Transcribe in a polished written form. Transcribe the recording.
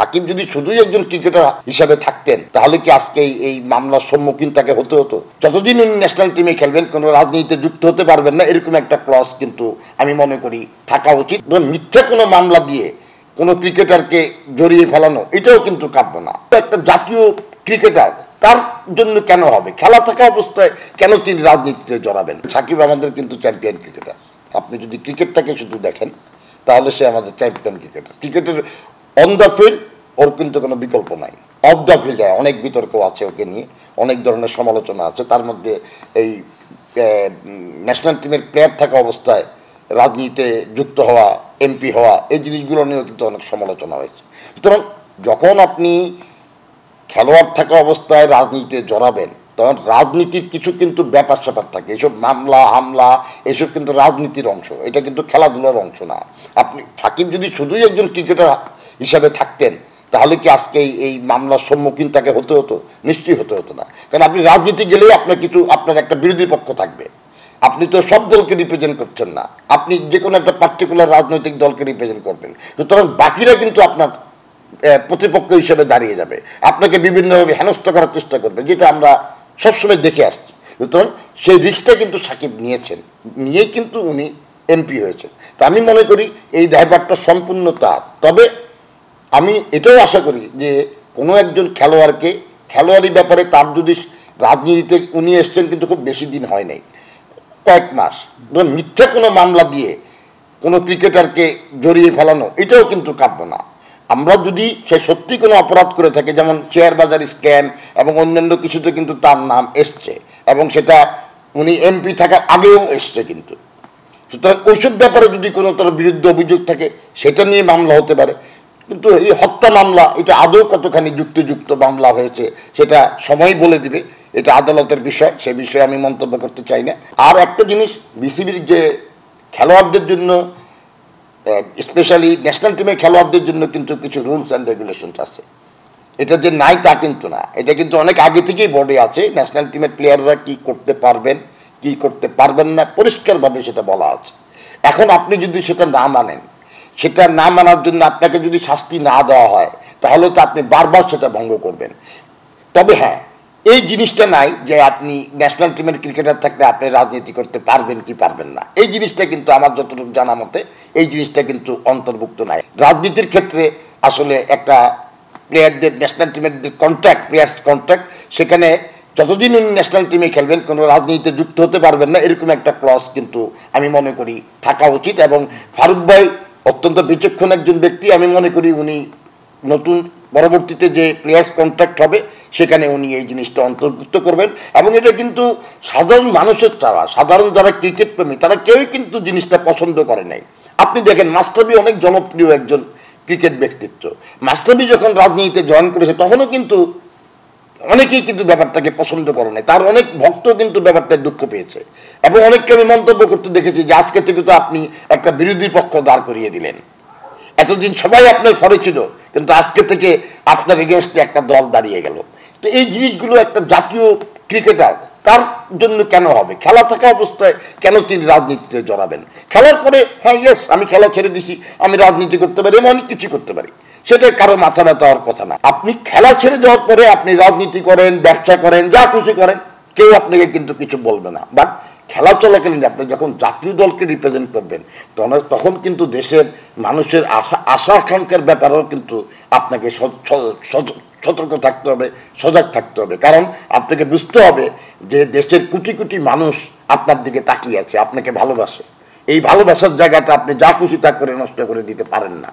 সাকিব যদি শুধুই একজন ক্রিকেটার হিসাবে থাকতেন তাহলে কি আজকে এই মামলার সম্মুখীন তাকে হতে হতো? যতদিন উনি ন্যাশনাল টিমে খেলবেন কোনো রাজনীতিতে যুক্ত হতে পারবেন না, এরকম একটা ক্লজ কিন্তু আমি মনে করি থাকা উচিত। মিথ্যা কোনো মামলা দিয়ে কোনো ক্রিকেটারকে জড়িয়ে ফেলানো এটাও কিন্তু কাম্য না। একটা জাতীয় ক্রিকেটার, তার জন্য কেন হবে? খেলা থাকা অবস্থায় কেন তিনি রাজনীতিতে জড়াবেন? সাকিব আমাদের কিন্তু চ্যাম্পিয়ন ক্রিকেটার। আপনি যদি ক্রিকেটটাকে শুধু দেখেন তাহলে সে আমাদের চ্যাম্পিয়ন ক্রিকেটার। ক্রিকেটের অন দ্য ফিল্ড ওর কিন্তু কোনো বিকল্প নাই। অফ দ্য ফিল্ডে অনেক বিতর্ক আছে ওকে নিয়ে, অনেক ধরনের সমালোচনা আছে। তার মধ্যে এই ন্যাশনাল টিমের প্লেয়ার থাকা অবস্থায় রাজনীতিতে যুক্ত হওয়া, এমপি হওয়া, এই জিনিসগুলো নিয়েও কিন্তু অনেক সমালোচনা হয়েছে। সুতরাং যখন আপনি খেলোয়াড় থাকা অবস্থায় রাজনীতিতে জড়াবেন তখন রাজনীতির কিছু কিন্তু ব্যাপার স্যাপার থাকে। এইসব মামলা হামলা এসব কিন্তু রাজনীতির অংশ, এটা কিন্তু খেলাধুলার অংশ না। আপনি সাকিব যদি শুধুই একজন ক্রিকেটার হিসাবে থাকতেন তাহলে কি আজকে এই মামলার সম্মুখীন তাকে হতে হতো? নিশ্চয়ই হতে হতো না। কারণ আপনি রাজনীতি গেলেও আপনার একটা বিরোধী পক্ষ থাকবে। আপনি তো সব দলকে রিপ্রেজেন্ট করছেন না, আপনি যে কোনো একটা পার্টিকুলার রাজনৈতিক দলকে রিপ্রেজেন্ট করবেন। সুতরাং বাকিরা কিন্তু আপনার প্রতিপক্ষ হিসেবে দাঁড়িয়ে যাবে, আপনাকে বিভিন্নভাবে হেনস্থ করার চেষ্টা করবে, যেটা আমরা সবসময় দেখে আসছি। সুতরাং সেই রিস্কটা কিন্তু সাকিব নিয়েই কিন্তু উনি এমপি হয়েছেন। তো আমি মনে করি এই দায়ভারটা সম্পূর্ণ তার। তবে আমি এটাও আশা করি যে কোনো একজন খেলোয়াড়ি ব্যাপারে তার যদি রাজনীতিতে উনি এসছেন কিন্তু খুব বেশি দিন হয় নাই, কয়েক মাস, মিথ্যা কোনো মামলা দিয়ে কোনো ক্রিকেটারকে জড়িয়ে ফেলানো এটাও কিন্তু কাম্য না। আমরা যদি সে সত্যি কোনো অপরাধ করে থাকে, যেমন শেয়ার বাজার স্ক্যাম এবং অন্যান্য কিছুতে কিন্তু তার নাম এসছে, এবং সেটা উনি এমপি থাকার আগেও এসছে কিন্তু। সুতরাং ওইসব ব্যাপারে যদি কোনো তার বিরুদ্ধে অভিযোগ থাকে সেটা নিয়ে মামলা হতে পারে। কিন্তু এই হত্যা মামলা এটা আদৌ কতখানি যুক্তিযুক্ত মামলা হয়েছে সেটা সময় বলে দিবে, এটা আদালতের বিষয়, সে বিষয়ে আমি মন্তব্য করতে চাই না। আর একটা জিনিস, বিসিবির যে খেলোয়াড়দের জন্য, স্পেশালি ন্যাশনাল টিমের খেলোয়াড়দের জন্য কিন্তু কিছু রুলস অ্যান্ড রেগুলেশনস আছে। এটা যে নাই তা কিন্তু না, এটা কিন্তু অনেক আগে থেকেই বোর্ডে আছে। ন্যাশনাল টিমের প্লেয়াররা কী করতে পারবেন কী করতে পারবেন না পরিষ্কারভাবে সেটা বলা আছে। এখন আপনি যদি সেটা না মানেন, সেটা না মানার জন্য আপনাকে যদি শাস্তি না দেওয়া হয় তাহলে তো আপনি বারবার সেটা ভঙ্গ করবেন। তবে হ্যাঁ, এই জিনিসটা নাই যে আপনি ন্যাশনাল টিমের ক্রিকেটার থাকলে আপনি রাজনীতি করতে পারবেন কি পারবেন না, এই জিনিসটা কিন্তু আমার যতটুকু জানা মতে এই জিনিসটা কিন্তু অন্তর্ভুক্ত নাই। রাজনীতির ক্ষেত্রে আসলে একটা প্লেয়ারদের ন্যাশনাল টিমের যে প্লেয়ার্স কন্ট্রাক্ট, সেখানে যতদিন উনি ন্যাশনাল টিমে খেলবেন কোনো রাজনীতিতে যুক্ত হতে পারবেন না, এরকম একটা ক্লজ কিন্তু আমি মনে করি থাকা উচিত। এবং ফারুক ভাই অত্যন্ত বিচক্ষণ একজন ব্যক্তি, আমি মনে করি উনি নতুন পরবর্তীতে যে প্লেয়ার্স কন্ট্রাক্ট হবে সেখানে উনি এই জিনিসটা অন্তর্ভুক্ত করবেন। এবং এটা কিন্তু সাধারণ মানুষের চাওয়া, সাধারণ যারা ক্রিকেট প্রেমী তারা কেউই কিন্তু জিনিসটা পছন্দ করে নাই। আপনি দেখেন মাশরাফি অনেক জনপ্রিয় একজন ক্রিকেট ব্যক্তিত্ব, মাশরাফি যখন রাজনীতিতে জয়েন করেছে তখনও কিন্তু অনেকেই কিন্তু ব্যাপারটাকে পছন্দ করে নাই, তার অনেক ভক্ত কিন্তু ব্যাপারটায় দুঃখ পেয়েছে। এবং অনেককে আমি মন্তব্য করতে দেখেছি যে আজকে থেকে তো আপনি একটা বিরোধী পক্ষ দাঁড় করিয়ে দিলেন, এতদিন সবাই আপনার ফরে ছিল কিন্তু আজকে থেকে আপনার এগেনস্টে একটা দল দাঁড়িয়ে গেল। তো এই জিনিসগুলো একটা জাতীয় ক্রিকেটার তার জন্য কেন হবে? খেলা থাকা অবস্থায় কেন তিনি রাজনীতিতে জড়াবেন? খেলার পরে হ্যাঁ ইয়েস আমি খেলা ছেড়ে দিছি, আমি রাজনীতি করতে পারি, আমি অনেক কিছু করতে পারি, সেটা কারো মাথা ব্যথা হওয়ার কথা না। আপনি খেলা ছেড়ে যাওয়ার পরে আপনি রাজনীতি করেন, ব্যবসা করেন, যা খুশি করেন, কেউ আপনাকে কিন্তু কিছু বলবে না। বাট খেলা চলাকালীন আপনি যখন জাতীয় দলকে রিপ্রেজেন্ট করবেন তখন কিন্তু দেশের মানুষের আশা আকাঙ্ক্ষার ব্যাপারেও কিন্তু আপনাকে সতর্ক থাকতে হবে, সজাগ থাকতে হবে। কারণ আপনাকে বুঝতে হবে যে দেশের কোটি কোটি মানুষ আপনার দিকে তাকিয়ে আছে, আপনাকে ভালোবাসে। এই ভালোবাসার জায়গাটা আপনি যা খুশি তা করে নষ্ট করে দিতে পারেন না।